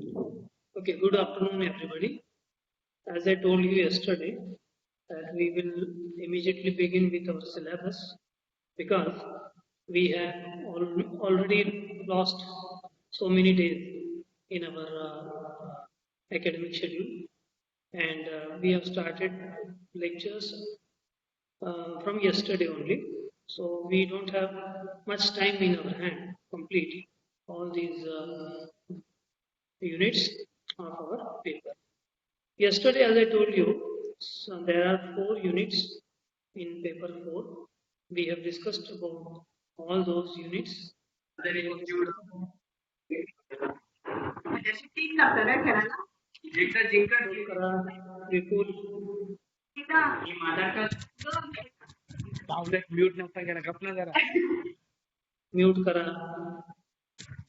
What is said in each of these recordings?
Okay, good afternoon, everybody. As I told you yesterday, that we will immediately begin with our syllabus because we have already lost so many days in our academic schedule, and we have started lectures from yesterday only. So we don't have much time in our hand to complete all these units of our paper. Yesterday, as I told you, so there are 4 units in paper 4. We have discussed about all those units. Then it was जैसे 3 लागतात काय खेळायला एकदा जिंकत करा विपुल ही माझा का mute नसता केला गपना जरा म्यूट करा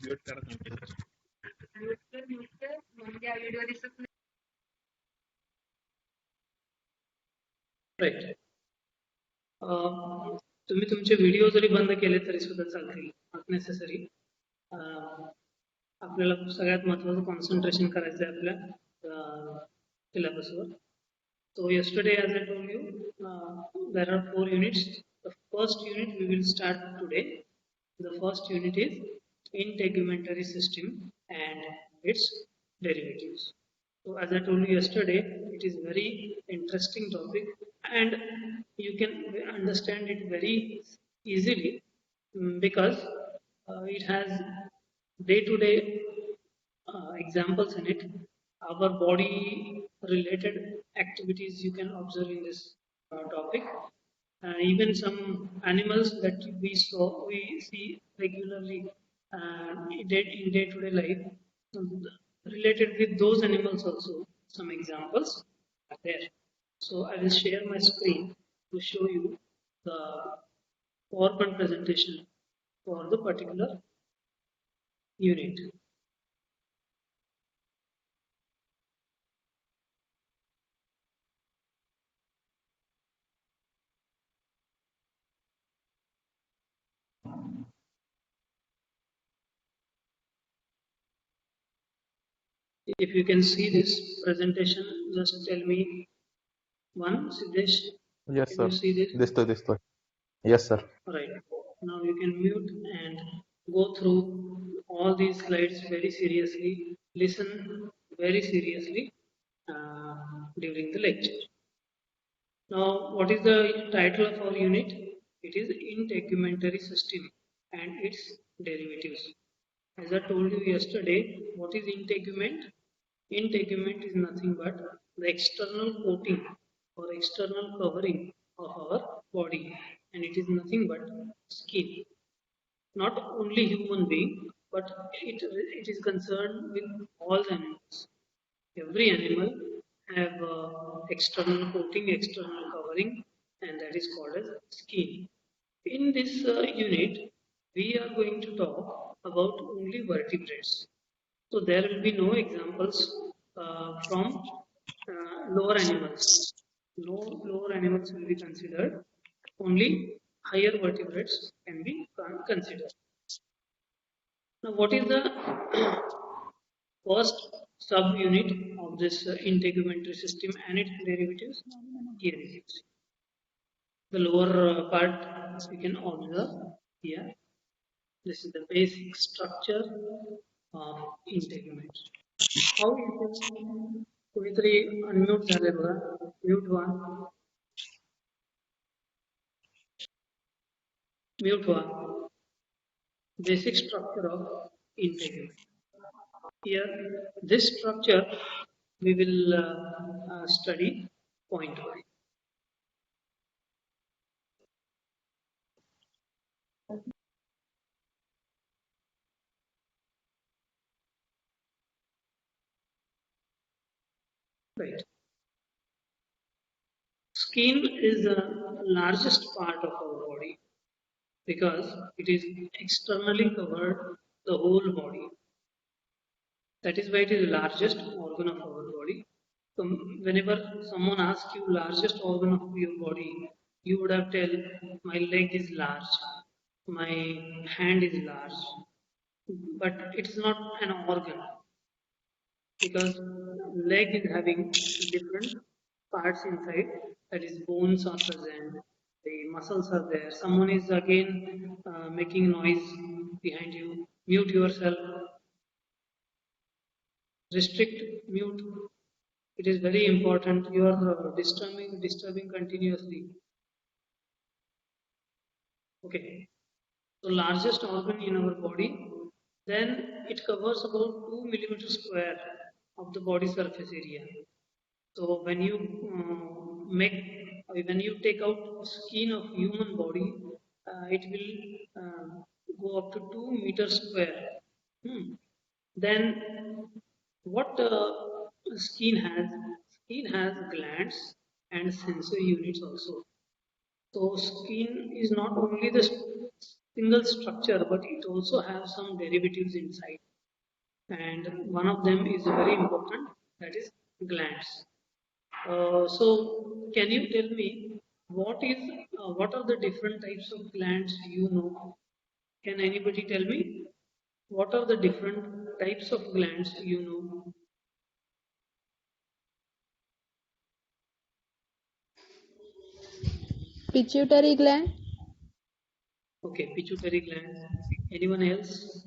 म्यूट करा म्हणजे व्हिडिओ दिसत नाही राईट तुम्ही तुमचे व्हिडिओ जरी बंद केले तरी सुद्धा चालतील नॉट नेसेसरी आपल्याला सगळ्यात महत्त्वाचं कॉन्सन्ट्रेशन करायचं आहे आपल्या सिलेबसवर. So yesterday, as I told you, there are 4 units. The first unit we will start today. The first unit is integumentary system and its derivatives. So as I told you yesterday, it is very interesting topic and you can understand it very easily because it has day-to-day examples in it. Our body related activities you can observe in this topic. Even some animals that we see regularly in day-to-day life related with those animals also. Some examples are there. So I will share my screen to show you the PowerPoint presentation for the particular unit. If you can see this presentation, just tell me one, Siddesh. Yes, Can sir. you see this? This. Yes, sir. Right. Now you can mute and go through all these slides very seriously. Listen very seriously during the lecture. Now, what is the title of our unit? It is integumentary system and its derivatives. As I told you yesterday, what is integument? Integument is nothing but the external coating or external covering of our body, and it is nothing but skin. Not only human being, but it is concerned with all animals. Every animal have external coating, external covering, and that is called as skin. In this unit, we are going to talk about only vertebrates. So there will be no examples from lower animals. No lower animals will be considered. Only higher vertebrates can be considered. Now, what is the first subunit of this integumentary system and its derivatives? Here it is. The lower part we can observe here. This is the basic structure of integument. How is it? कुणीतरी unmute झाले बघा mute व्हा mute व्हा basic structure of integument. Here, this structure we will study point by. Right. Skin is the largest part of our body because it is externally covered the whole body. That is why it is the largest organ of our body. So whenever someone asks you largest organ of your body, you would have tell my leg is large, my hand is large, but it's not an organ. because leg is having different parts inside. That is, bones are present, the muscles are there. Someone is again making noise behind you. Mute yourself. Restrict. Mute. It is very important. You are disturbing continuously. Okay. So largest organ in our body, then it covers about 2 millimeters square of the body surface area. So when you take out skin of human body, it will go up to 2 meters square. Hmm. Then what skin has? Skin has glands and sensory units also. So skin is not only the single structure, but it also has some derivatives inside. And one of them is very important, that is glands. So can you tell me what are the different types of glands you know? Can anybody tell me what are the different types of glands you know? Pituitary gland, Okay, pituitary gland. Anyone else?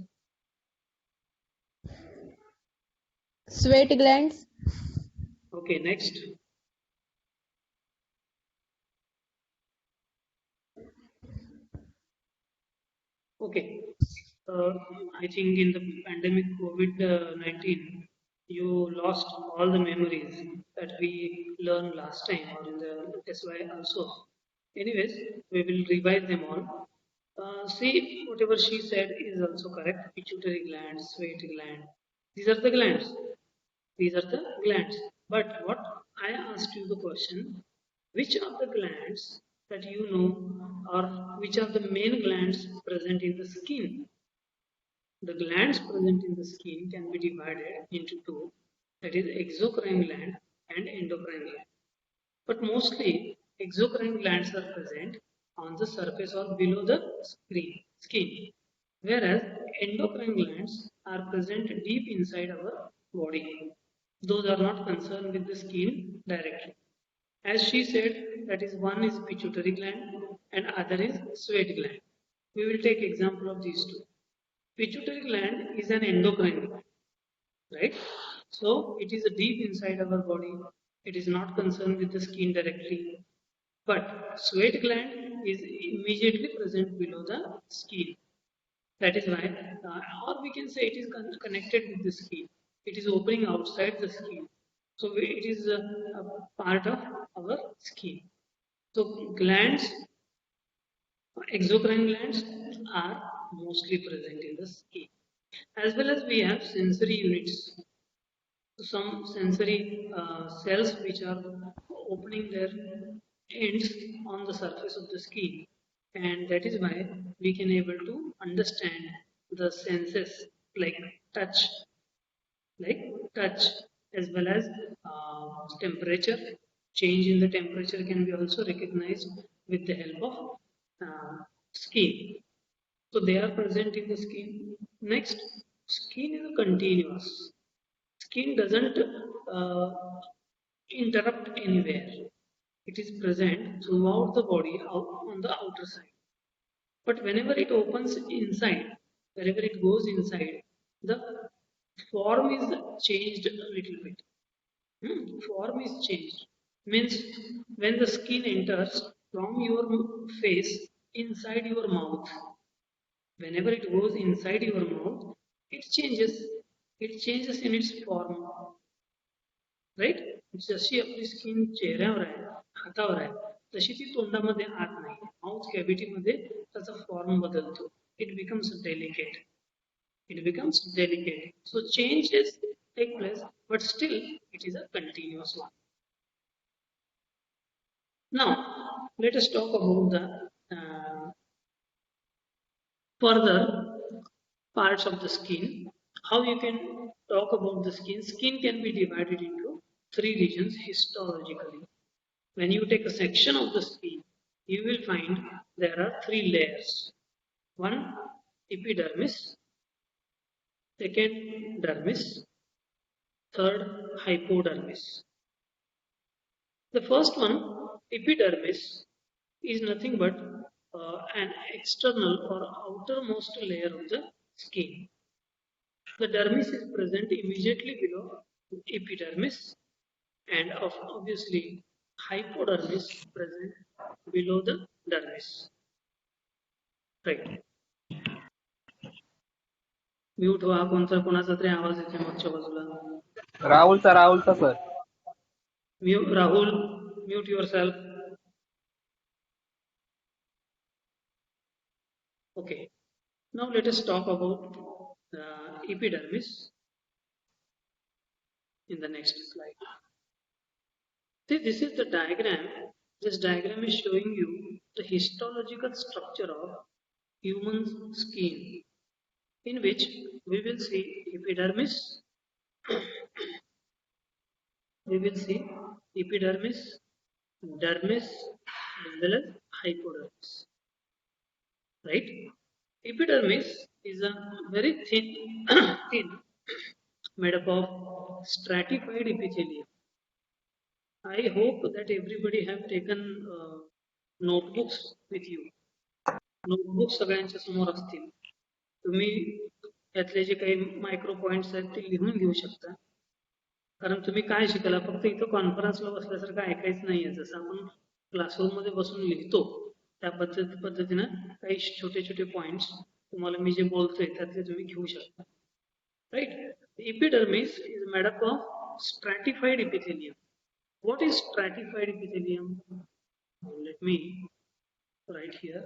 sweat glands, Okay, next. Okay. I think in the pandemic COVID-19, you lost all the memories that we learned last time or in the SY also. Anyways, we will revise them all. See, whatever she said is also correct. Pituitary gland, sweat gland. These are the glands. These are the glands. But what I asked you the question, which of the glands that you know or which are the main glands present in the skin? The glands present in the skin can be divided into two, that is exocrine gland and endocrine gland. But mostly exocrine glands are present on the surface or below the skin, whereas endocrine glands are present deep inside our body. Those are not concerned with the skin directly. As she said, that is one is pituitary gland and other is sweat gland. We will take example of these two. Pituitary gland is an endocrine gland, right? So it is deep inside our body. It is not concerned with the skin directly. But sweat gland is immediately present below the skin. That is why, or we can say it is connected with the skin. It is opening outside the skin. So it is a part of our skin. So glands, exocrine glands are mostly present in the skin. As well as we have sensory units, some sensory cells which are opening their ends on the surface of the skin, and that is why we can able to understand the senses like touch like touch, as well as temperature. Change in the temperature can be also recognized with the help of skin. So they are present in the skin. Next, skin is continuous. Skin doesn't uh, interrupt anywhere. It is present throughout the body on the outer side. But whenever it opens inside, wherever it goes inside, the form is changed a little bit. Form is changed. Means when the skin enters from your face inside your mouth, whenever it goes inside your mouth, it changes. It changes in its form. Right. जशी आपली skin चेहऱ्यावर आहे, हातावर आहे, तशी ती तोंडामध्ये आत नाही. माउथ कॅव्हिटीमध्ये त्याचा फॉर्म बदलतो. It becomes delicate. It becomes delicate. So changes take place, but still it is a continuous one. Now, let us talk about the further parts of the skin. How you can talk about the skin? Skin can be divided into three regions histologically. When you take a section of the skin, you will find there are three layers. One, epidermis. Second, dermis. third, hypodermis. The first one, epidermis, is nothing but an external or outermost layer of the skin. The dermis is present immediately below epidermis, and obviously hypodermis present below the dermis. Right. Mute व्हा कोणाचा तरी आवाज येते मागच्या बाजूला. राहुलचा sir. Rahul, mute yourself. Okay. Now let us talk about epidermis in the next slide. See, this is the diagram. This diagram is showing you the histological structure of human skin, in which we will see epidermis, we will see epidermis, dermis, as well as hypodermis. Right? Epidermis is a very thin, made up of stratified epithelium. I hope that everybody have taken notebooks with you. Notebooks सगळ्यांच्या समोर असतील. तुम्ही यातले जे काही micro points आहेत ते लिहून घेऊ शकता. कारण तुम्ही काय शिकायला फक्त इथं कॉन्फरन्सला बसल्यासारखं ऐकायचं नाहीये. जसं आपण क्लासरूम मध्ये बसून लिहितो त्या पद्धतीनं काही छोटे छोटे पॉइंट्स तुम्हाला मी जे बोलतोय त्यातले तुम्ही घेऊ शकता. Right? Epidermis is made up of stratified epithelium. What is stratified epithelium? Let me write here.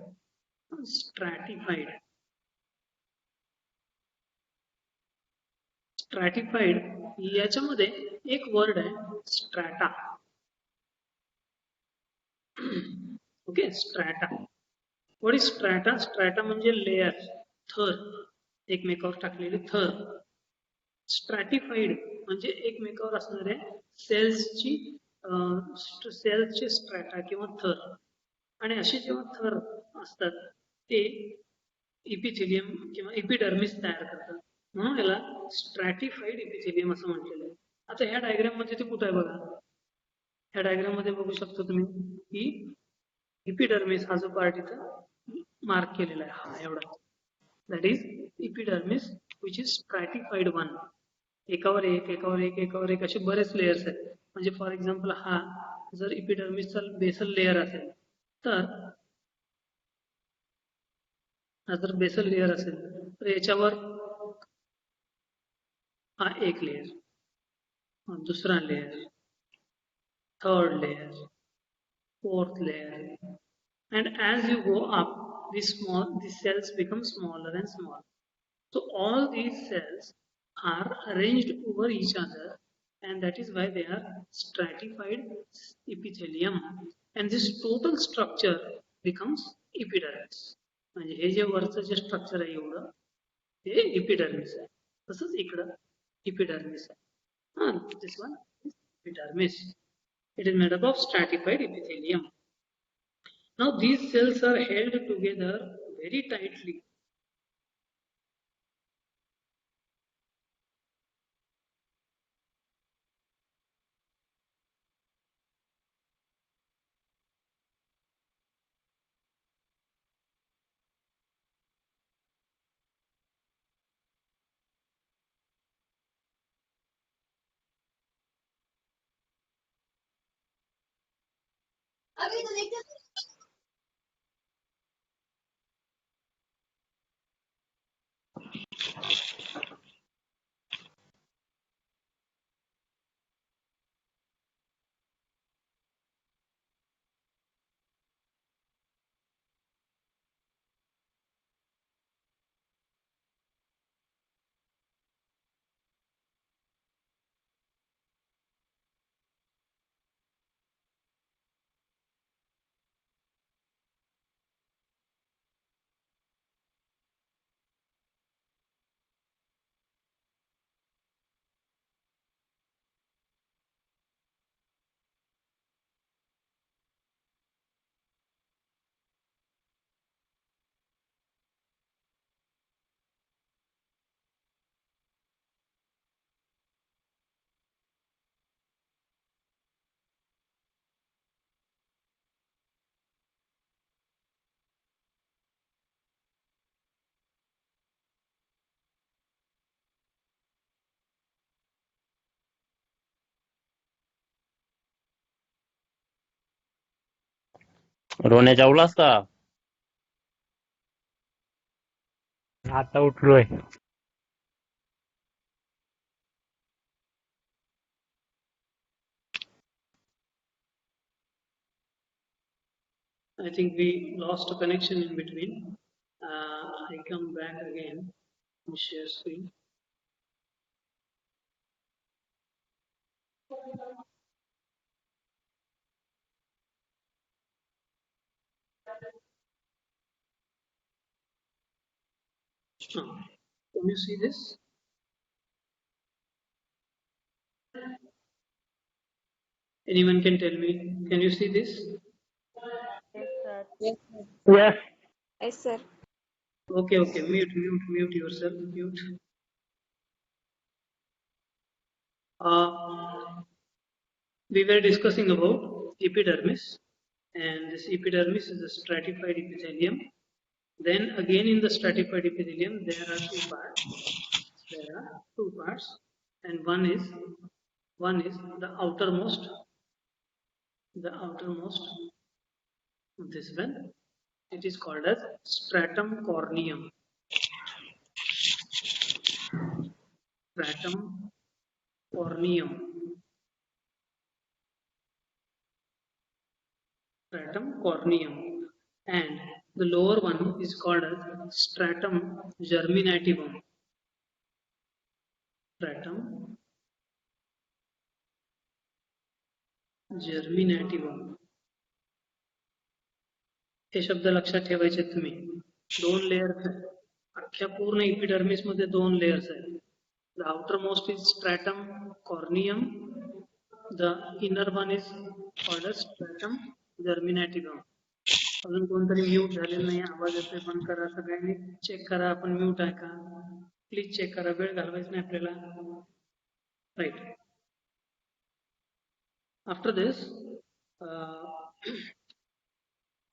Stratified. Stratified याच्यामध्ये एक वर्ड आहे strata. Okay, strata. What is strata? Strata म्हणजे लेयर, थर, एकमेकावर टाकलेले थर. स्ट्रॅटिफाईड म्हणजे एकमेकावर असणाऱ्या सेल्सची स्ट्रॅटा किंवा थर. आणि असे जेव्हा थर असतात ते इपिथेलियम किंवा एपिडर्मिस तयार करतात. म्हणून याला स्ट्रॅटिफाईड इपिथेलियम असं म्हटलेलं आहे. आता ह्या डायग्राम मध्ये ते कुठं आहे बघा. ह्या डायग्राम मध्ये बघू शकतो तुम्ही की इपिडर्मिस हा जो पार्ट इथं मार्क केलेला आहे, हा एवढा, that is epidermis which is स्ट्रॅटिफाईड one. एकावर एक एकावर एक एकावर एक असे बरेच लेयर्स आहेत. म्हणजे फॉर एक्झाम्पल हा जर इपिडर्मिसचा बेसल लेयर असेल तर हा जर बेसल लेयर असेल तर याच्यावर हा एक लेयर, दूसरा layer, third layer, fourth layer, and as you go up these cells become smaller and smaller. So all these cells are arranged over each other, and that is why they are stratified epithelium, and this total structure becomes epidermis. म्हणजे हे जे वरचं जे structure आहे एवढं हे epidermis आहे. तसंच इकडं epidermis आहे. This one is epidermis. It is made up of stratified epithelium. Now these cells are held together very tightly. रोण्या जेवलास का? आता उठलोय. I think we lost a connection in between. I come back again and share screen. Can you see this? Anyone can tell me, can you see this? Yes, sir. Yes. Yes, sir. Okay, mute yourself, mute. We were discussing about epidermis, and this epidermis is a stratified epithelium. Then again in the stratified epithelium, there are two parts. There are two parts, and one is the outermost this one. It is called as stratum corneum. Stratum corneum. Stratum corneum. And the lower one is called as stratum germinativum. Stratum germinativum. हे शब्द लक्षात ठेवायचे तुम्ही. दोन layers आहेत. अख्ख्या पूर्ण epidermis मध्ये दोन लेयर्स आहेत. The outermost is stratum corneum. The inner one is called as stratum germinativum. अजून कोणतरी म्यूट झालेलं नाही, आवाज येतोय, बंद करा. सगळ्यांनी चेक करा आपण म्यूट आहे का, प्लीज चेक करा, वेळ घालवायचा नाही आपल्याला. राईट. आफ्टर दिस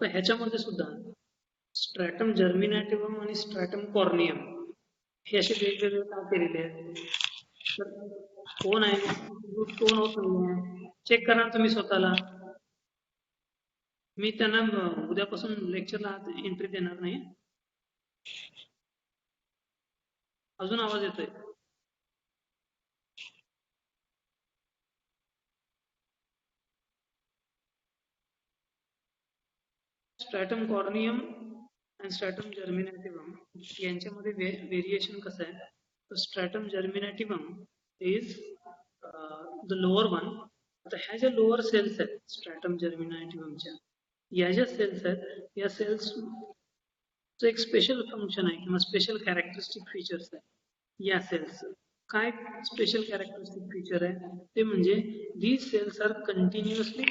ह्याच्यामध्ये सुद्धा स्ट्रॅटम जर्मिनेटिव्हम आणि स्ट्रॅटम कॉर्नियम हे असे वेगवेगळे नाव केलेले आहेत. तर कोण आहे, कोण होत नाही, चेक करा तुम्ही स्वतःला. मी त्यांना उद्यापासून लेक्चरला एंट्री देणार नाही. अजून आवाज येतोय? स्ट्रॅटम कॉर्नियम आणि स्ट्रॅटम जर्मिनेटिव्हम यांच्यामध्ये व्हेरिएशन कसं आहे? तर stratum germinativum is the lower one. आता ह्या ज्या लोअर सेल्स आहेत स्ट्रॅटम जर्मिनेटिव्हमच्या, या ज्या सेल्स आहेत, या सेल्स एक स्पेशल फंक्शन आहे किंवा स्पेशल कॅरेक्टरिस्टिक फीचर्स आहे या सेल्स. काय स्पेशल कॅरेक्टरिस्टिक फीचर आहे ते म्हणजे these cells are continuously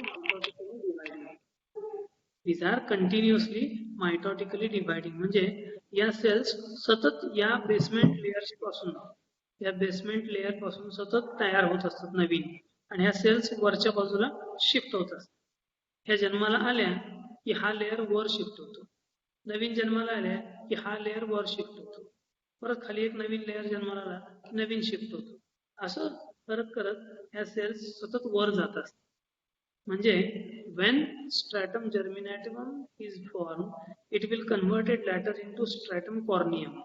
mitotically dividing. म्हणजे या सेल्स सतत या बेसमेंट लेअर पासून सतत तयार होत असतात नवीन, आणि ह्या सेल्स वरच्या बाजूला शिफ्ट होत असतात. ह्या जन्माला आल्या की हा लेअर वर शिफ्ट होतो, नवीन जन्माला आल्या की हा लेअर वर शिफ्ट होतो, परत खाली एक नवीन लेअर जन्माला आला की नवीन शिफ्ट होतो. असं करत करत ह्या सेल्स सतत वर जात असतात. म्हणजे when stratum germinativum is formed, it will converted later into stratum corneum.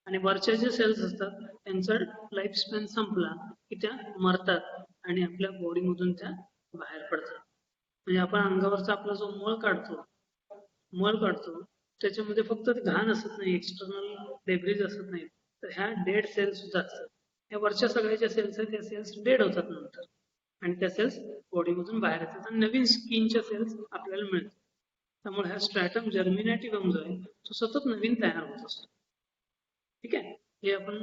आणि वरच्या जे सेल्स असतात त्यांचा लाईफ स्पॅन संपला की त्या मरतात आणि आपल्या बॉडीमधून त्या बाहेर पडतात. म्हणजे आपण अंगावरचा आपला जो मळ काढतो त्याच्यामध्ये फक्त घाण असत नाही, एक्सटर्नल डेब्रिज असत नाही, तर ह्या डेड सेल्स सुद्धा असतात. ह्या वरच्या सगळ्या ज्या सेल्स आहेत त्या सेल्स डेड होतात नंतर, आणि त्या सेल्स बॉडीमधून बाहेर येतात आणि नवीन स्किनच्या सेल्स आपल्याला मिळतात. त्यामुळे हा स्ट्रॅटम जर्मिनेटिव्हम जो आहे तो सतत नवीन तयार होत असतो. ठीक आहे. हे आपण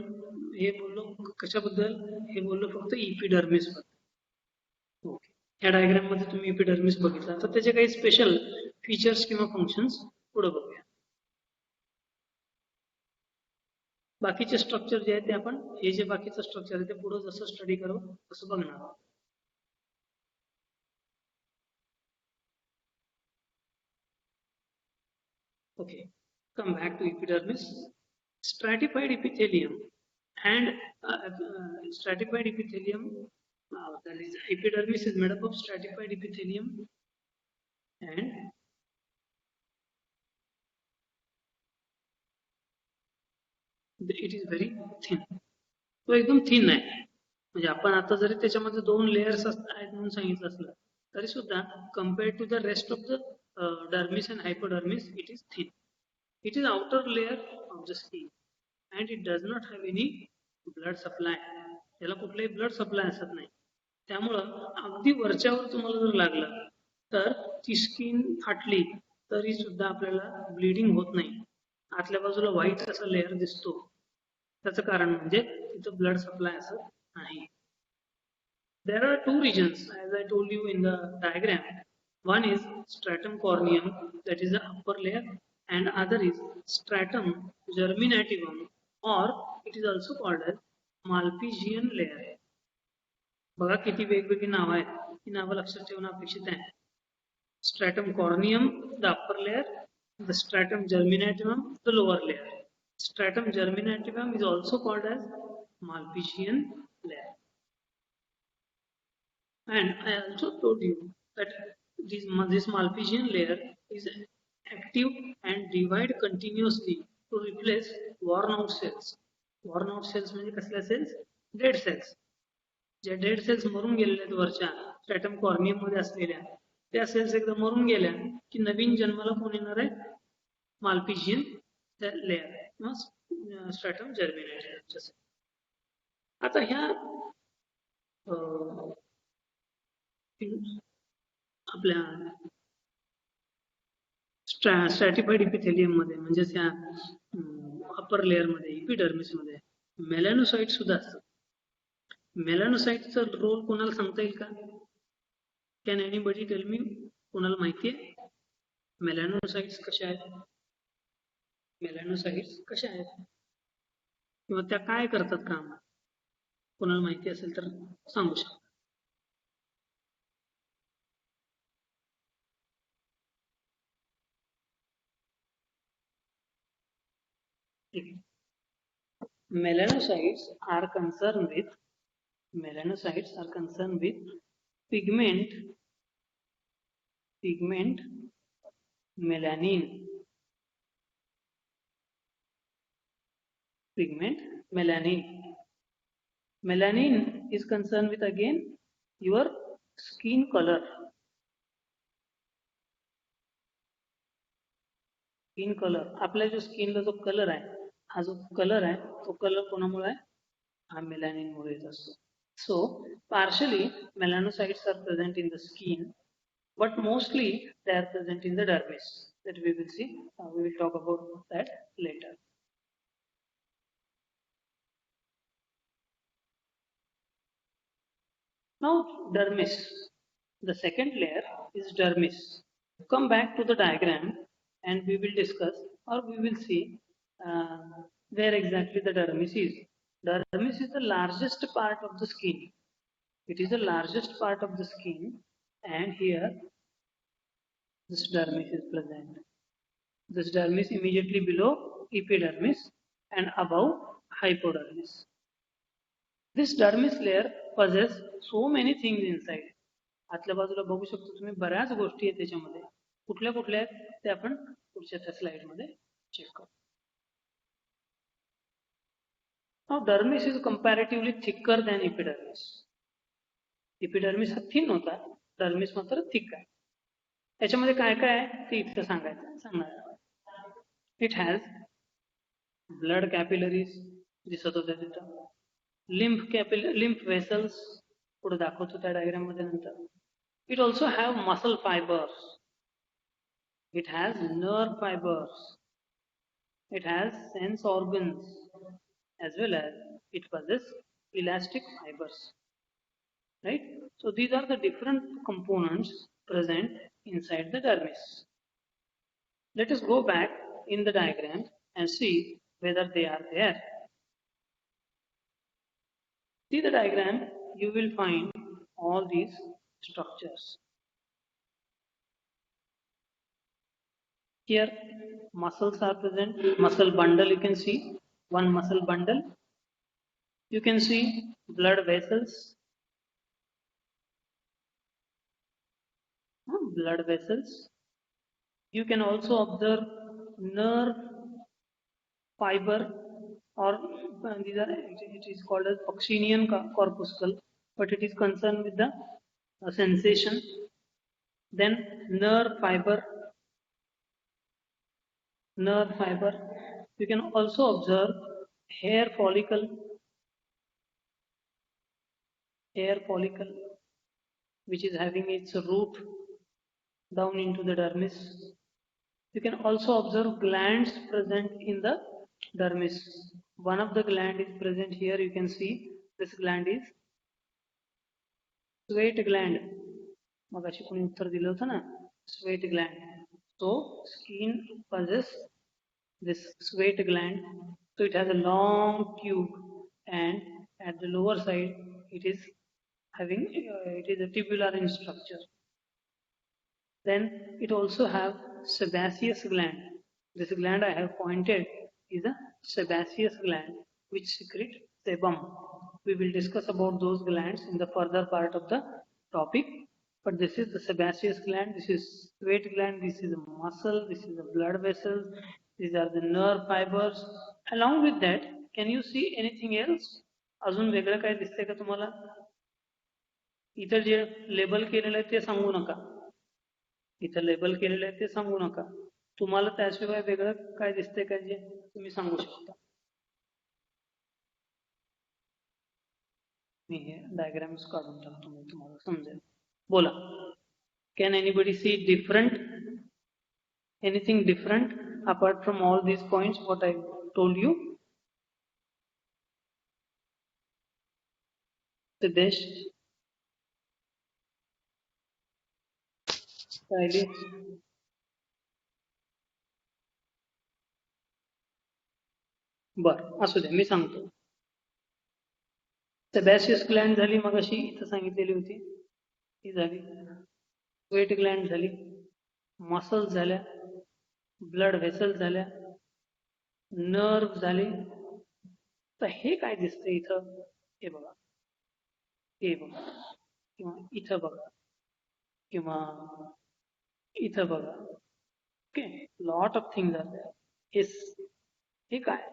हे बोललो कशाबद्दल? हे बोललो फक्त इपिडर्मिस बद्दल. ओके. या डायग्राम मध्ये तुम्ही इपिडर्मिस बघितला, तर त्याचे काही स्पेशल फीचर्स किंवा फंक्शन्स पुढे बघूया. बाकीचे स्ट्रक्चर जे आहे ते आपण, हे जे बाकीचं स्ट्रक्चर आहे ते पुढे जसं स्टडी करू तसं बघणार आहोत. Okay, come back to epidermis. Stratified epithelium and stratified epithelium, that is epidermis is made up of stratified epithelium and it is very thin. तो एकदम थिन आहे. म्हणजे आपण आता जरी त्याच्यामध्ये 2 लेयर्स आहेत म्हणून सांगितलं असलं तरी सुद्धा compared to the rest of the dermis and hypodermis, it is thin. It is outer layer of the skin and it does not have any blood supply. त्याला कुठलाही blood supply असत नाही. त्यामुळं अगदी वरच्यावर तुम्हाला जर लागलं तर ती स्किन फाटली तरी सुद्धा आपल्याला ब्लिडिंग होत नाही. आतल्या बाजूला व्हाईट असा लेअर दिसतो. त्याचं कारण म्हणजे तिथं ब्लड सप्लाय असत नाही. There are two regions, as I told you in the diagram. One is stratum corneum, that is the upper layer, and other is stratum germinativum, or it is also called as Malpighian layer. बघा किती वेगवेगळी नावं आहेत. ही नावं लक्षात ठेवणं अपेक्षित आहे. Stratum corneum, the upper layer, the stratum germinativum, the lower layer. Stratum germinativum is also called as Malpighian layer. And I also told you that this Malpighian layer is active and divide continuously to replace worn out cells. Worn out cells म्हणजे कसल्या cells? Dead cells. ज्या dead cells maroon गेलेल्या आहेत वरच्या stratum corneum मध्ये असलेल्या त्या sales एकदा मरून गेल्या की नवीन जन्माला कोण येणार आहे? माल्पिजियन लेअर किंवा स्ट्रॅटम जर्मिनेटिव्ह. आता ह्या आपल्या स्ट्रॅटिफाईड इपिथेलियम मध्ये म्हणजेच ह्या अपर लेअर मध्ये इपिडर्मिस मध्ये मेलॅनोसाइट सुद्धा असतात. मेलॅनोसाइटचा रोल कोणाला सांगता येईल का? Can anybody tell me? कोणाला माहिती आहे मेलॅनोसाइट्स कशा आहेत? मेलॅनोसाइट्स कशा आहेत किंवा त्या काय करतात काम? कोणाला माहिती असेल तर सांगू शकता. Melanocytes are concerned with pigment melanin. Melanin is concerned with again your skin color. Skin colour, आपल्या जो स्किनला जो कलर आहे, हा जो कलर आहे तो कलर कोणामुळे आहे? हा मेलॅनिन मुळे येत असतो. सो partially melanocytes are present in the skin, but mostly they are present in the dermis. That we will see. We will talk about that later. Now dermis. The second layer is dermis. Come back to the diagram and we will discuss or we will see where exactly the dermis is. Dermis is the largest part of the skin. It is the largest part of the skin and here this dermis is present. This dermis immediately below epidermis and above hypodermis. This dermis layer possesses so many things inside. आतल्या बाजूला बघू शकतो तुम्ही बऱ्याच गोष्टी आहेत त्याच्यामध्ये. कुठल्या कुठल्या आहेत ते आपण पुढच्या त्या स्लाइड मध्ये चेक करू. Now dermis is comparatively thicker than epidermis. Epidermis हा थिन होता, dermis मात्र थिक आहे. त्याच्यामध्ये काय काय आहे ते इथं सांगणार. It has blood capillaries दिसत होत्या तिथं. lymph vessels पुढे दाखवतो त्या डायग्राम मध्ये नंतर. It also have muscle fibers. It has nerve fibers. It has sense organs as well as it possesses elastic fibers. Right? So these are the different components present inside the dermis. Let us go back in the diagram and see whether they are there. See the diagram, you will find all these structures. Here muscles are present, muscle bundle you can see, one muscle bundle. You can see blood vessels. blood vessels. You can also observe nerve fiber, or these are, it is called as Pacinian corpuscle, but it is concerned with the sensation. Then nerve fiber. You can also observe hair follicle, which is having its root down into the dermis. You can also observe glands present in the dermis. One of the gland is present here. You can see this gland is sweat gland. मगाशी कोणी उत्तर दिलं होतं ना, sweat gland. So skin possesses this sweat gland. So it has a long tube, and at the lower side it is having it is a tubular in structure. Then it also have sebaceous gland. This gland I have pointed is a sebaceous gland which secrete sebum. We will discuss about those glands in the further part of the topic. But this is the sebaceous gland, this is sweat gland, this is a muscle, this is a blood vessel, these are the nerve fibers. Along with that, can you see anything else? अजून वेगळं काय दिसतंय का तुम्हाला? इथं जे label केलेलं आहे ते सांगू नका. इथं लेबल केलेलं आहे ते सांगू नका. तुम्हाला त्याशिवाय वेगळं काय दिसतंय का जे तुम्ही सांगू शकता? मी हे डायग्राम्स काढून टाकतो मग तुम्हाला समजेल. बोला. Can anybody see anything different apart from all these points what I told you? Siddesh, Riley, बर असू दे मी सांगतो. सेबॅसियस ग्लँड झाली मगाशी इथं सांगितलेली होती, ही झाली. स्वेट ग्लँड झाली, मसल्स झाल्या, ब्लड व्हेसल झाल्या, नर्व झाले. तर हे काय दिसतंय इथं? हे बघा, हे बघा, किंवा इथं बघा, किंवा इथं बघा. Okay, lot of things are there. हे काय?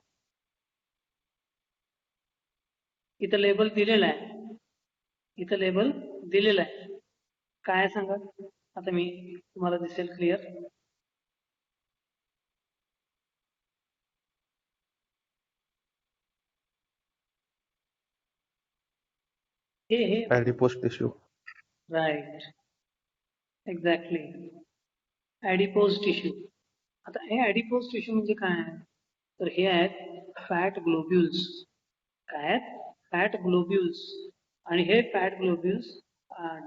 इथं लेबल दिलेलं आहे, इथं लेबल दिलेलं आहे. काय सांगा आता, मी तुम्हाला दिसेल क्लिअर. हे adipose tissue. Right, exactly, adipose tissue. आता हे ॲडिपोज टिश्यू म्हणजे काय आहे? तर हे आहेत फॅट ग्लोब्युल्स. काय आहेत? फॅट ग्लोब्युल्स. आणि हे फॅट ग्लोब्युल्स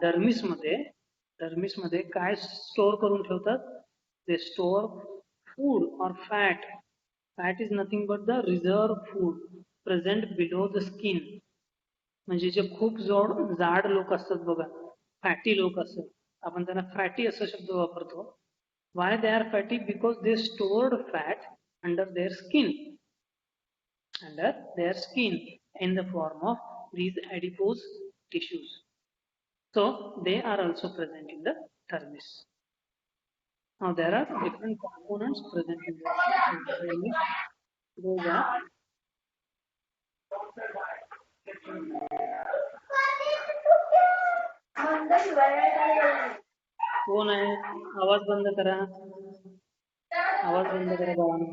डर्मिसमध्ये काय स्टोअर करून ठेवतात? दे स्टोअर फूड और fat. Fat is nothing but the reserve food present below the skin. म्हणजे जे खूप जाड लोक असतात बघा, फॅटी लोक असतात, आपण त्यांना फॅटी असा शब्द वापरतो. Why they are fatty? Because they stored fat under their skin, in the form of these adipose tissues. So they are also present in the dermis. Now there are different components present in the dermis. Those are कोण आहे? आवाज बंद करा, आवाज बंद करा बाळांनो,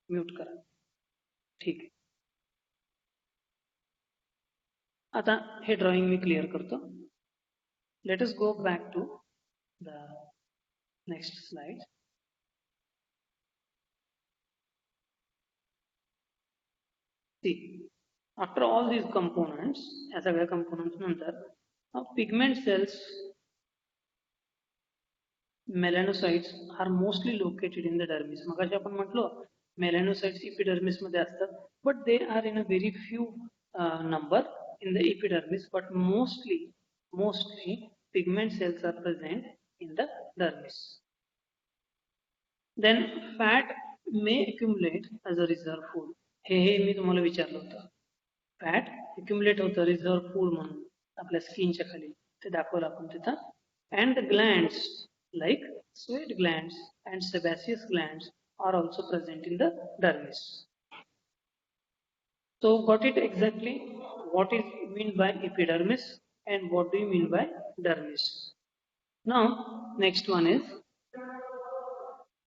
mute करा. ठीक आहे. आता हे ड्रॉइंग मी क्लिअर करतो. Let us go back to the next slide. See, after all these components, या सगळ्या components नंतर pigment cells, melanocytes are mostly located in the dermis. मगाशी आपण म्हटलो melanocytes epidermis मध्ये असतात, but they are in a very few number in the epidermis, but mostly pigment cells are present in the dermis. Then fat may accumulate as a reserve food. हे मी तुम्हाला विचारलं होतं. Fat accumulate होतं reserve food म्हणून आपल्या स्किनच्या खाली, ते दाखवलं आपण तिथं. And the glands like sweat glands and sebaceous glands are also present in the dermis. So got it exactly what is meant by epidermis and what do you mean by dermis. Now next one is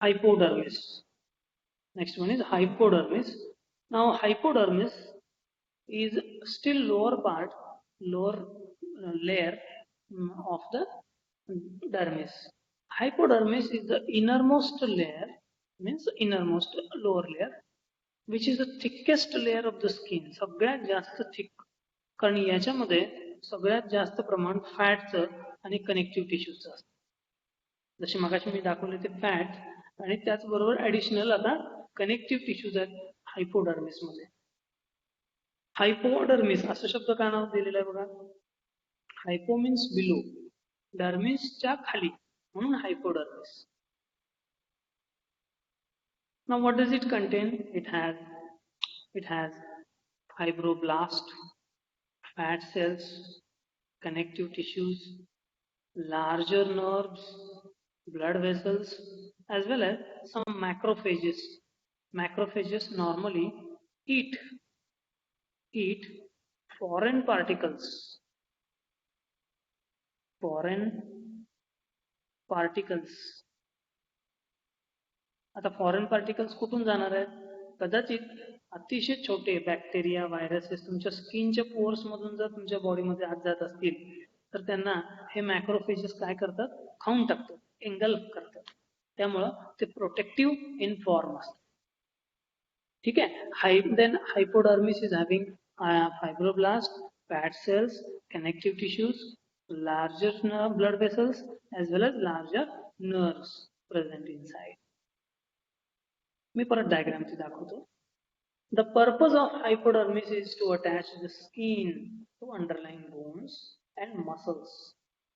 hypodermis. Next one is hypodermis. Now hypodermis is still lower part, lower layer of the dermis. Hypodermis is the innermost layer, means innermost lower layer, which is the thickest layer of the skin. सगळ्यात जास्त thick, कारण याच्यामध्ये सगळ्यात जास्त प्रमाण फॅटचं आणि connective टिश्यूचं असतं. जसे मगाशी मी दाखवले ते फॅट आणि त्याचबरोबर ऍडिशनल आता कनेक्टिव्ह टिश्यूज आहेत हायपोडर्मिस मध्ये. हायपोडर्मिस असा शब्द का नाव दिलेला आहे बघा. हायपो मीन्स बिलो, डर्मिसच्या खाली, म्हणून हायपोडर्मिस. Now what does it contain? It has fibroblast, fat cells, connective tissues, larger nerves, blood vessels, as well as some macrophages. Macrophages normally eat foreign particles. आता फॉरेन पार्टिकल्स कुठून जाणार आहेत? कदाचित अतिशय छोटे बॅक्टेरिया, व्हायरसेस तुमच्या स्किनच्या पोर्स मधून जर तुमच्या बॉडीमध्ये आत जात असतील तर त्यांना हे मॅक्रोफेजेस काय करतात? खाऊन टाकतात, एंगल्फ करतात. त्यामुळं ते प्रोटेक्टिव्ह इन फॉर्म असतात. ठीक आहे. Then hypodermis is having fibroblast, fat cells, connective tissues, larger blood vessels as well as larger nerves present inside. मी परत डायग्राम दाखवतो. The purpose of hypodermis is to attach the skin to underlying bones and muscles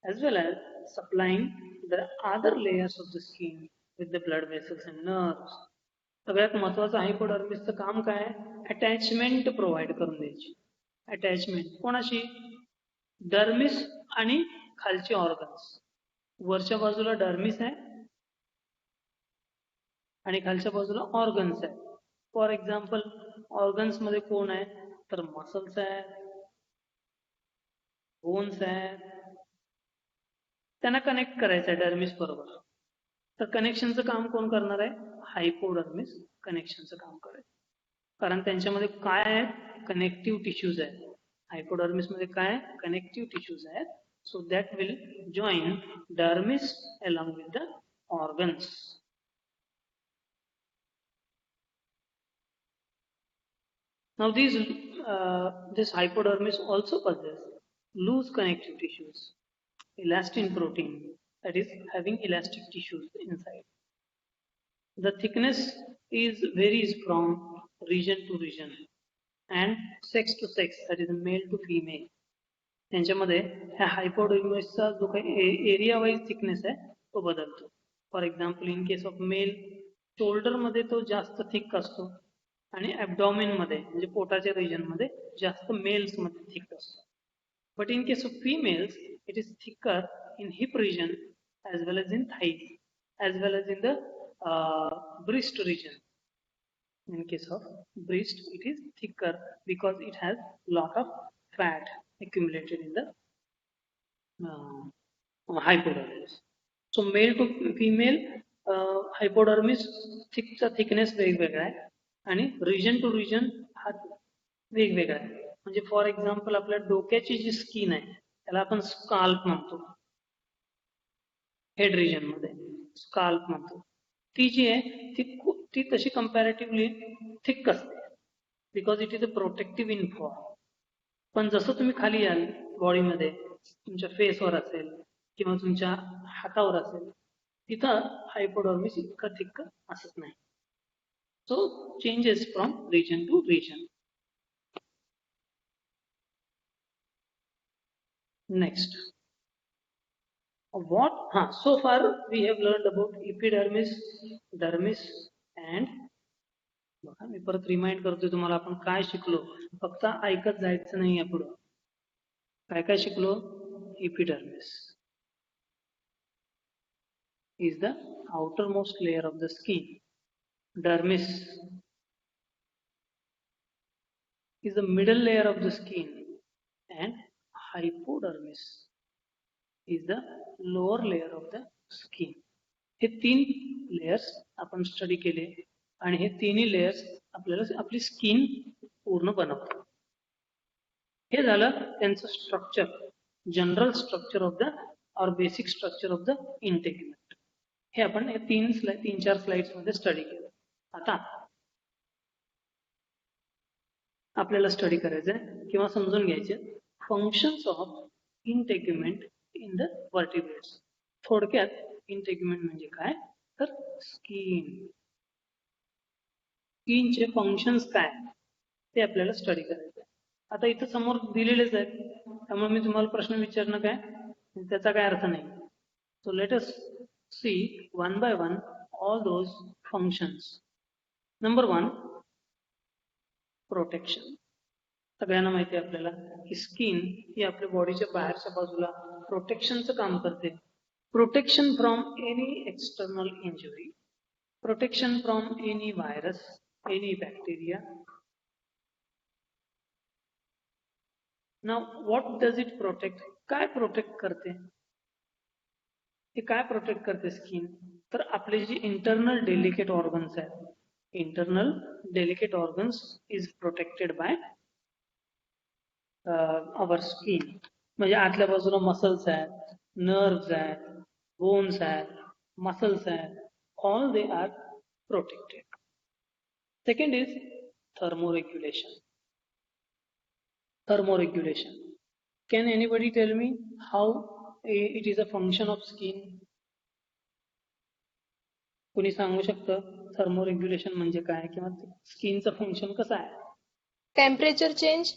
as well as supplying the other layers of the skin with the blood vessels and nerves. सगळ्यात महत्वाचं हायपोडर्मिसचं काम काय आहे? Attachment provide करून द्यायची. Attachment कोणाशी? Dermis आणि खालचे ऑर्गन्स. वरच्या बाजूला डर्मिस आहे आणि खालच्या बाजूला ऑर्गन्स आहे. फॉर एक्झाम्पल ऑर्गन्स मध्ये कोण आहे? तर मसल्स आहेत, बोन्स आहेत. त्यांना कनेक्ट करायचं आहे डर्मिस बरोबर. तर कनेक्शनचं काम कोण करणार आहे? हायपोडर्मिस कनेक्शनचं काम करेल. कारण त्यांच्यामध्ये काय आहेत? कनेक्टिव्ह टिश्यूज आहेत. हायपोडर्मिस मध्ये काय? कनेक्टिव्ह टिश्यूज आहेत. So that will join dermis along with the organs. Now this hypodermis also possesses loose connective tissues, elastin protein, that is having elastic tissues inside. The thickness varies from region to region and sex to sex, that is male to female. त्यांच्यामध्ये ह्या हायपोडर्मिसचा जो काही area wise thickness आहे तो बदलतो. For example in case of male shoulder मध्ये तो जास्त थिक असतो आणि ऍब्डॉमिन मध्ये म्हणजे पोटाच्या रिजन मध्ये जास्त मेल्स मध्ये थिक असतो. But in case of females it is thicker in hip region as well as in thighs as well as in the breast region. In case of breast it is thicker because it has lot of fat accumulated in the hypodermis. So male to female hypodermis thickness वेगवेगळा आहे आणि region to region हा वेगवेगळा आहे. म्हणजे for example आपल्या डोक्याची जी skin आहे त्याला आपण स्काल्प म्हणतो. हेड रिजन मध्ये स्काल्प म्हणतो. ती जी आहे ती तशी कंपॅरेटिव्हली थिक असते because it is a protective in form. पण जसं तुम्ही खाली याल बॉडीमध्ये तुमच्या फेसवर असेल किंवा तुमच्या हातावर असेल तिथं हायपोडर्मिस इतकं थिक असत नाही. So changes from region to region. Next, so far we have learned about epidermis, dermis and मी परत रिमाइंड करतोय तुम्हाला आपण काय शिकलो. फक्त ऐकत जायचं नाही. पुढं काय काय शिकलो? Epidermis, is the outermost layer of the skin. Dermis is the middle layer of the skin, and hypodermis is the lower layer of the skin. हे 3 लेयर्स आपण स्टडी केले आणि हे तिन्ही लेयर्स आपल्याला आपली स्किन पूर्ण बनवतात. हे झालं त्यांचं structure, general structure of the और बेसिक स्ट्रक्चर ऑफ द इंटेग्युमेंट. हे आपण हे 3-4 स्लाइड्स मध्ये स्टडी केलं. आता आपल्याला स्टडी करायचंय किंवा समजून घ्यायचे functions of integument in the vertebrates. थोडक्यात इंटेग्युमेंट म्हणजे काय तर स्किनचे फंक्शन्स काय ते आपल्याला स्टडी करायचं. आता इथं समोर दिलेलेच आहेत, त्यामुळे मी तुम्हाला प्रश्न विचारणं काय त्याचा काय अर्थ नाही. So let us see one by one all those functions. Number 1, protection. सगळ्यांना माहिती आहे आपल्याला की स्किन ही आपल्या बॉडीच्या बाहेरच्या बाजूला प्रोटेक्शनचं काम करते. Protection from any external injury, protection from any virus, any bacteria. Now what does it protect? काय प्रोटेक्ट करते? हे काय प्रोटेक्ट करते स्किन? तर आपले जे इंटरनल डेलिकेट ऑर्गन्स आहेत, internal delicate organs is protected by our skin. म्हणजे आतल्या बाजूला मसल्स आहेत, नर्व्स आहेत, बोन्स आहेत, मसल्स आहेत, all they are protected. Second is thermoregulation. Thermoregulation. Can anybody tell me how it is a function of skin? कोणी सांगू शकतं थर्मोरेग्युलेशन म्हणजे काय किंवा स्किनचं फंक्शन कसं आहे? Temperature change.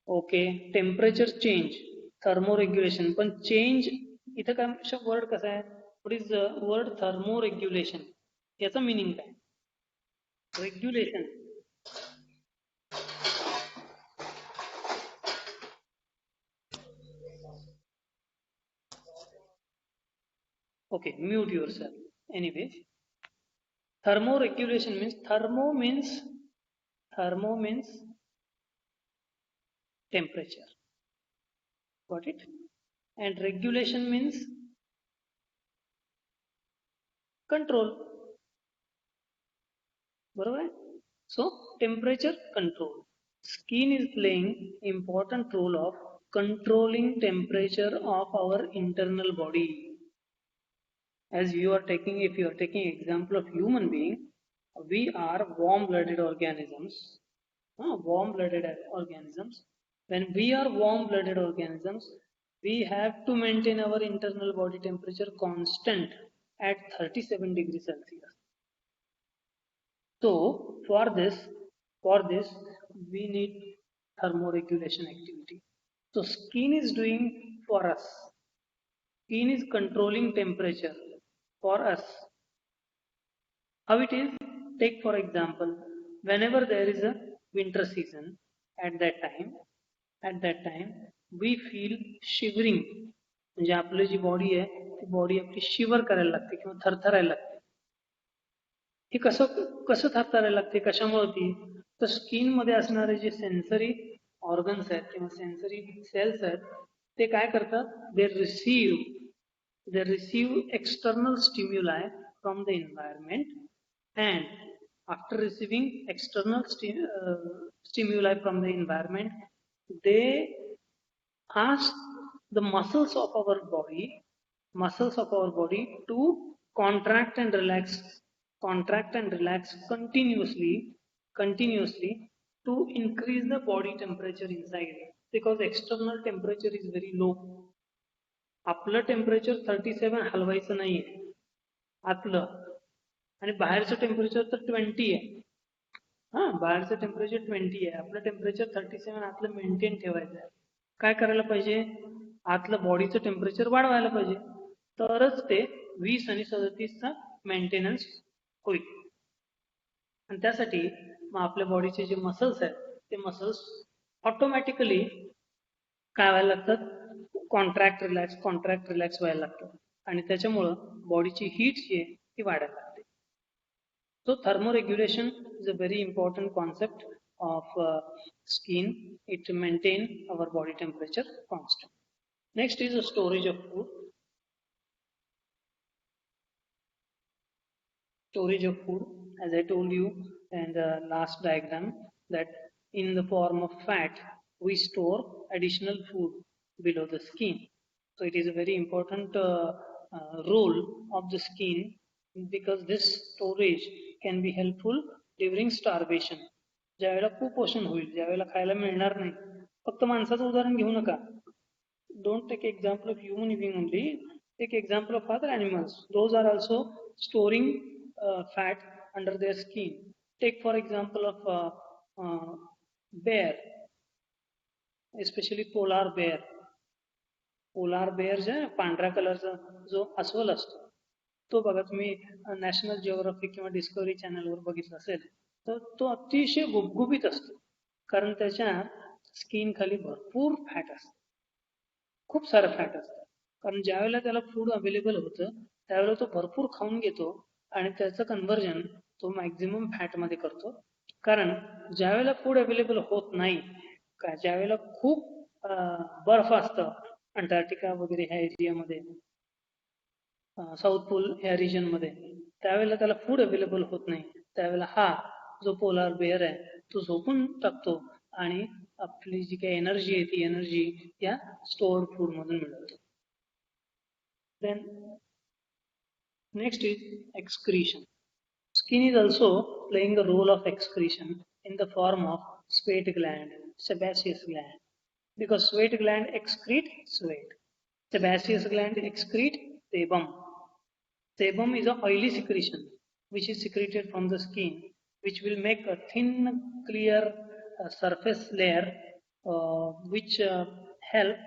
Okay, temperature change, thermoregulation. पण चेंज इथं काय वर्ड कसा आहे? What is the word thermoregulation? याचा मिनिंग काय? Regulation. Okay, mute yourself. Anyway, thermoregulation means thermo means temperature. Got it? And regulation means control. बरोबर आहे? So temperature control. Skin is playing important role of controlling temperature of our internal body. As if you are taking example of human being, we are warm-blooded organisms. Warm-blooded organisms. When we are warm-blooded organisms, we have to maintain our internal body temperature constant at 37 degrees Celsius. So for this we need thermoregulation activity. So skin is doing for us. Skin is controlling temperature for us. How it is? Take for example, whenever there is a winter season, at that time we feel shivering. म्हणजे आपली जी body आहे ती body आपली शिवर करायला लागते किंवा थरथरायला लागते. हे कसं थरथरायला लागते? कशामुळे ती? तर स्किन मध्ये असणारे जे सेन्सरी ऑर्गन्स आहेत किंवा सेन्सरी सेल्स आहेत ते काय करतात? दे receive external stimuli from the environment, and after receiving external stimuli from the environment, they ask the muscles of our body to contract and relax continuously to increase the body temperature inside, because external temperature is very low. आपलं temperature 37 हलवायचं नाहीये आतलं, आणि बाहेरचं temperature तर 20 आहे. बाहेरचं temperature 20 आहे, आपलं टेम्परेचर 37 आतलं मेंटेन ठेवायचं आहे. काय करायला पाहिजे? आतलं बॉडीचं टेम्परेचर वाढवायला पाहिजे, तरच ते 20 आणि 37चा मेंटेनन्स होईल. आणि त्यासाठी मग आपल्या बॉडीचे जे मसल्स आहेत ते मसल्स ऑटोमॅटिकली काय व्हायला लागतात? कॉन्ट्रॅक्ट रिलॅक्स व्हायला लागतात. आणि त्याच्यामुळं बॉडीची हीट जी आहे ती वाढायला लागते. So thermoregulation is a very important concept of skin. It maintain our body temperature constant. Next is the storage of food. Storage of food, as I told you in the last diagram, that in the form of fat, we store additional food below the skin. So it is a very important role of the skin, because this storage can be helpful during starvation. ज्यावेळेला कुपोषण होईल, ज्यावेळेला खायला मिळणार नाही. फक्त माणसाचं उदाहरण घेऊ नका. Don't take example of human being only. Take example of other animals. Those are also storing fat under their skin. Take for example of bear, especially polar bear. Polar bear जे पांढऱ्या कलरचा जो अस्वल असतो, तो बघा तुम्ही नॅशनल जिओग्राफी किंवा डिस्कवरी चॅनलवर बघितलं असेल, तर तो अतिशय गुबगुबीत असतो, कारण त्याच्या स्किन खाली भरपूर फॅट असतं, खूप सारं फॅट असतं. कारण ज्यावेळेला त्याला फूड अवेलेबल होतं त्यावेळेला तो भरपूर खाऊन घेतो आणि त्याचं कन्व्हर्जन तो मॅक्झिमम फॅटमध्ये करतो. कारण ज्यावेळेला फूड अवेलेबल होत नाही, ज्यावेळेला खूप बर्फ असतं अंटार्क्टिका वगैरे ह्या एरियामध्ये, साऊथ पोल ह्या रिजन मध्ये, त्यावेळेला त्याला फूड अवेलेबल होत नाही, त्यावेळेला हा जो पोलार बेअर आहे तो झोपून टाकतो आणि आपली जी काही एनर्जी आहे ती एनर्जी या स्टोअर्ड फूड मधून मिळवतो. Then next is excretion. Skin is also playing a role of excretion in the form of sweat gland, sebaceous gland, because sweat gland excrete sweat. Sebaceous gland excrete sebum. Sebum is a oily secretion which is secreted from the skin, which will make a thin, clear surface layer which help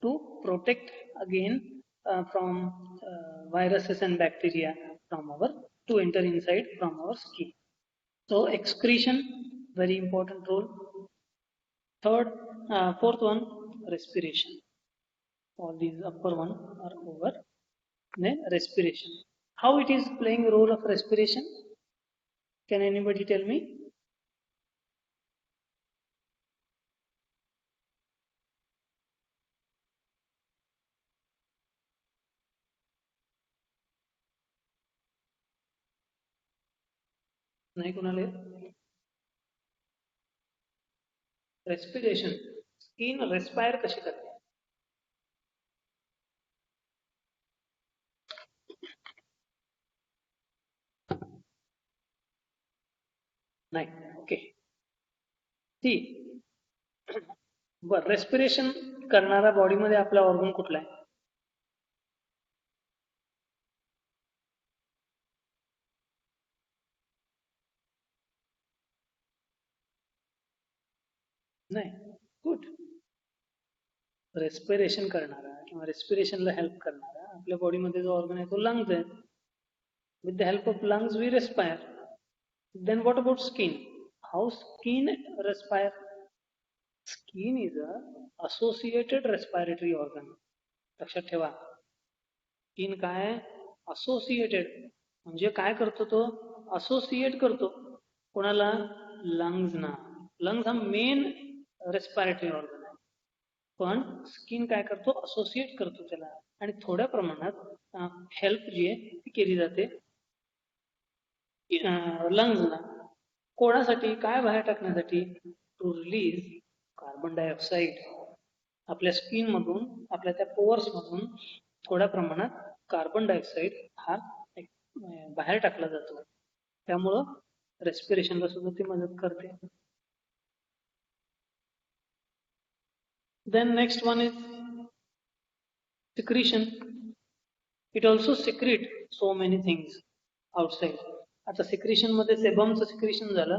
to protect again from viruses and bacteria from our to enter inside from our skin. So excretion, very important role. Fourth one, respiration. All these upper one are over. Then respiration. How it is playing a role of respiration? Can anybody tell me? नाही कोणाला respiration, skin respire कशी करते? नाही, okay. ती बर, respiration करणारा बॉडीमध्ये आपला ऑर्गन कुठला आहे? नाही, गुड. रेस्पिरेशन करणारा किंवा रेस्पिरेशनला हेल्प करणारा आपल्या बॉडीमध्ये जो ऑर्गन आहे तो लंग्स आहे. With the help of lungs we respire. Then what about skin? How skin respire? Skin is a associated respiratory organ. लक्षात ठेवा, स्किन काय? असोसिएटेड. म्हणजे काय करतो तो? असोसिएट करतो. कोणाला? लंग्सना. लंग्स हा मेन रेस्पिरेटरी ऑर्गन आहे, पण स्किन काय करतो? असोसिएट करतो त्याला, आणि थोड्या प्रमाणात हेल्प जी आहे ती केली जाते लंग्सना. कोणासाठी? काय बाहेर टाकण्यासाठी? To release carbon dioxide. आपल्या स्किन मधून, आपल्या त्या पोअर्स मधून थोड्या प्रमाणात कार्बन डायऑक्साईड हा बाहेर टाकला जातो. त्यामुळं रेस्पिरेशनला सुद्धा ती मदत करते. Then next one is secretion. It also secrete so many things outside. आता सिक्रेशन मध्ये सेबमचं सिक्रेशन झालं,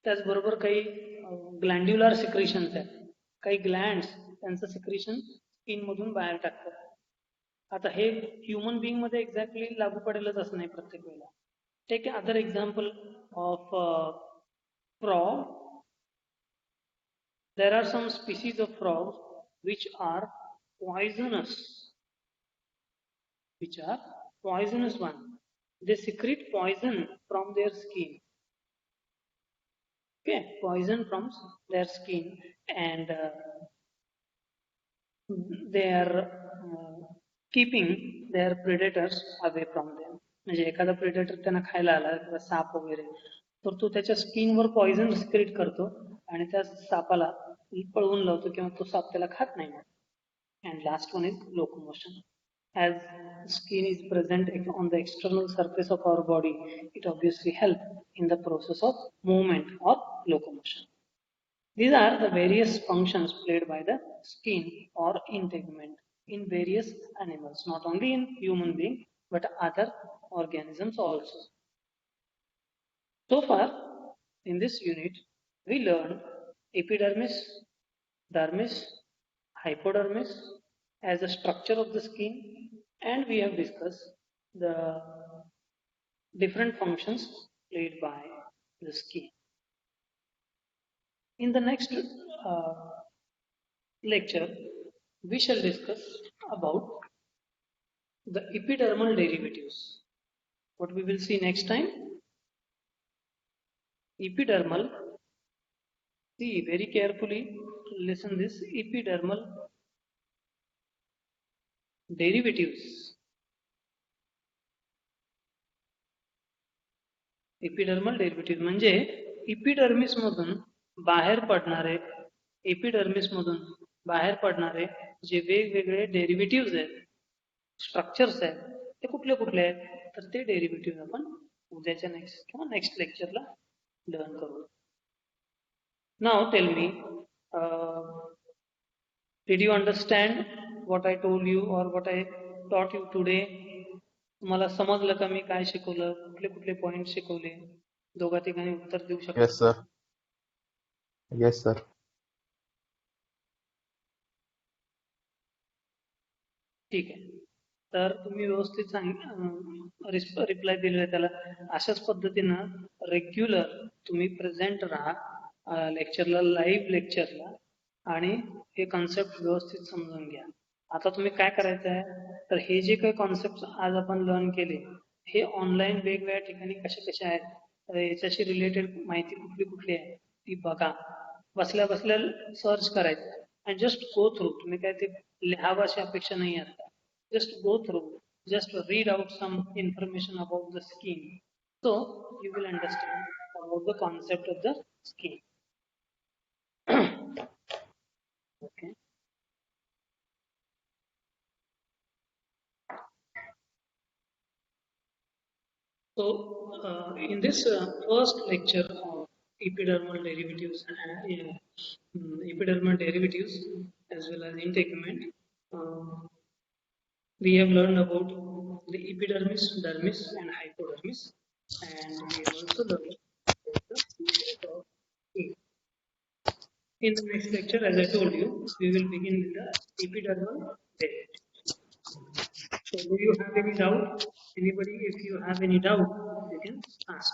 त्याचबरोबर काही ग्लँड्युलर सिक्रेशन्स आहेत, काही ग्लँड्स त्यांचं सिक्रेशन स्किन मधून बाहेर टाकतात. आता हे ह्युमन बिंग मध्ये एक्झॅक्टली लागू पडेलच असं नाही प्रत्येक वेळेला. Take other example of frog. There are some species of frogs which are poisonous, which are poisonous one. They secrete poison from their skin. Okay, poison from their skin, and they are keeping their predators away from them. म्हणजे एखादा predator त्यांना खायला आला किंवा shop वगैरे तर तो त्याच्या स्किनवर पॉइझन सिक्रेट करतो आणि त्या सापाला पळवून लावतो किंवा तो साप त्याला खात नाही मग. And last one is locomotion. As skin is present on the external surface of our body, it obviously helps in the process of movement or locomotion. These are the various functions played by the skin or integument in various animals, not only in human being but other organisms also. So far, in this unit, we learned epidermis, dermis, hypodermis as the structure of the skin, and we have discussed the different functions played by the skin. In the next lecture, we shall discuss about the epidermal derivatives. What we will see next time? Epidermal. See very carefully, listen this, epidermal derivatives. Epidermal derivative म्हणजे epidermis मधून बाहेर पडणारे जे वेगवेगळे derivative आहेत, structures आहेत, ते कुठले कुठले आहेत, तर ते डेरिव्हेटिव्ह आपण उद्याच्या नेक्स्ट लेक्चरला लर्न करू. Now tell me, did you understand what I told you और what I taught you today? तुम्हाला समजलं का मी काय शिकवलं, कुठले कुठले पॉइंट शिकवले? दोघा ठिकाणी उत्तर देऊ शकता? Yes, sir. Yes, sir. ठीक आहे. तर तुम्ही व्यवस्थित रिप्लाय दिलेला त्याला. अशाच पद्धतीनं रेग्युलर तुम्ही प्रेझेंट राहा लेक्चरला, लाईव्ह लेक्चरला, आणि हे कॉन्सेप्ट व्यवस्थित समजून घ्या. आता तुम्ही काय करायचं आहे, तर हे जे काही कॉन्सेप्ट आज आपण लर्न केले हे ऑनलाईन वेगवेगळ्या ठिकाणी कसे आहेत, तर याच्याशी रिलेटेड माहिती कुठली आहे ती बघा. बसल्या बसल्या सर्च करायचं आणि जस्ट गो थ्रू. तुम्ही काय ते लिहावं अशी अपेक्षा नाही आता. Just go through, just read out some information about the skin, so you will understand about the concept of the skin. Okay. So in this first lecture of epidermal derivatives as well as integument, we have learned about the epidermis, dermis, and hypodermis, and we have also learned about the features of skin. In the next lecture, as I told you, we will begin with the epidermal derivatives. So, do you have any doubt? Anybody, if you have any doubt, you can ask.